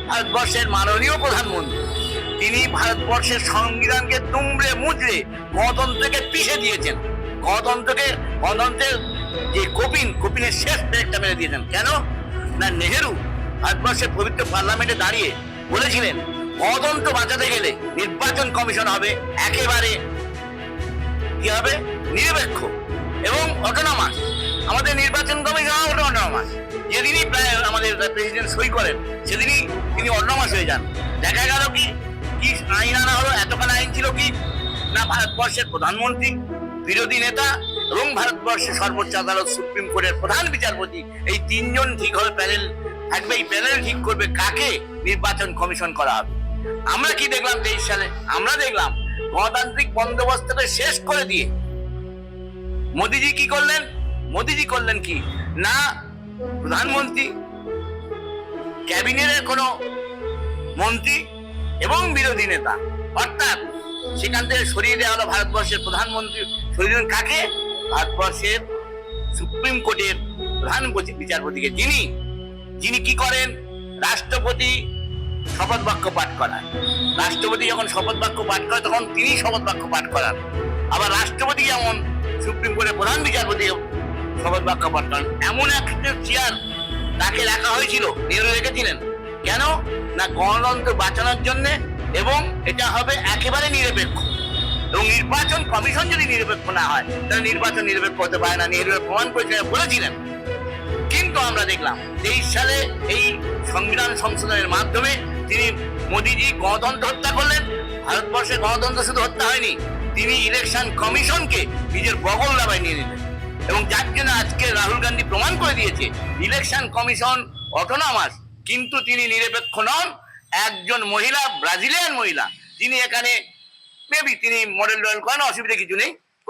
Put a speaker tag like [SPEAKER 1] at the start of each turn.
[SPEAKER 1] ভারতবর্ষের মাননীয় প্রধানমন্ত্রী, তিনি ভারতবর্ষের সংবিধানকে দুমড়ে মুচড়ে গণতন্ত্রকে পিষে দিয়েছেন। গণতন্ত্রের যে কপিনের শেষ ব্রেকটা মেরে দিয়েছেন। কেন না, নেহেরু ভারতবর্ষের পবিত্র পার্লামেন্টে দাঁড়িয়ে বলেছিলেন গণতন্ত্র বাঁচাতে গেলে নির্বাচন কমিশন হবে একেবারে কি হবে, নিরপেক্ষ এবং অটোনমাস। আমাদের নির্বাচন কমিশন অটোনমাস। যেদিনই প্রায় আমাদের প্রেসিডেন্ট সই করেন সেদিনই তিনি অটোনমাস হয়ে যান। দেখা গেল কি কি আইন আনা হলো, এতকাল আইন ছিল কি না, ভারতবর্ষের প্রধানমন্ত্রী, বিরোধী নেতা এবং ভারতবর্ষের সর্বোচ্চ আদালত সুপ্রিম কোর্টের প্রধান বিচারপতি, এই তিনজন ঠিক হবে, প্যানেল থাকবে। এই প্যানেল ঠিক করবে কাকে নির্বাচন কমিশন করা হবে। আমরা কি দেখলাম 23 সালে? আমরা দেখলাম গণতান্ত্রিক বন্দোবস্তকে শেষ করে দিয়ে মোদিজি কি করলেন? মোদিজি করলেন কি না, প্রধানমন্ত্রী, ক্যাবিনেটের কোনো মন্ত্রী এবং বিরোধী নেতা, অর্থাৎ সেখান থেকে সরিয়ে দেওয়া হলো ভারতবর্ষের প্রধানমন্ত্রী। সরিয়ে দেন কাকে? ভারতবর্ষের সুপ্রিম কোর্টের প্রধান বিচারপতিকে, যিনি কি করেন, রাষ্ট্রপতি শপথ বাক্য পাঠ করান। রাষ্ট্রপতি যখন শপথ বাক্য পাঠ করে তখন তিনি শপথ বাক্য পাঠ করান। আবার রাষ্ট্রপতি যেমন সুপ্রিম কোর্টের প্রধান বিচারপতি শপথ বাক্য পাঠ করেন। এমন একটা চেয়ার তাকে রাখা হয়েছিল, নেহরু রেখেছিলেন। কেন না, গণতন্ত্র বাঁচানোর জন্য, এবং এটা হবে একেবারে নিরপেক্ষ। এবং নির্বাচন কমিশন যদি নিরপেক্ষ না হয় তাহলে নির্বাচন নিরপেক্ষ হতে পারে না। নেহরু প্রমাণ বলেছিলেন। কিন্তু আমরা দেখলাম 23 সালে এই সংবিধান সংশোধনের মাধ্যমে তিনি, মোদিজি গণতন্ত্র হত্যা করলেন। ভারতবর্ষের গণতন্ত্র শুধু হত্যা হয়নি, তিনি ইলেকশন কমিশনকে নিজের বগল দাবায় নিয়ে নিলেন। এবং যার জন্য আজকে রাহুল গান্ধী প্রমাণ করে দিয়েছে ইলেকশন কমিশন অটোনমাস, কিন্তু তিনি নিরপেক্ষ নন। একজন মহিলা, ব্রাজিলিয়ান মহিলা, যিনি এখানে মেবি তিনি মডেল করেন, অসুবিধা কিছু নেই,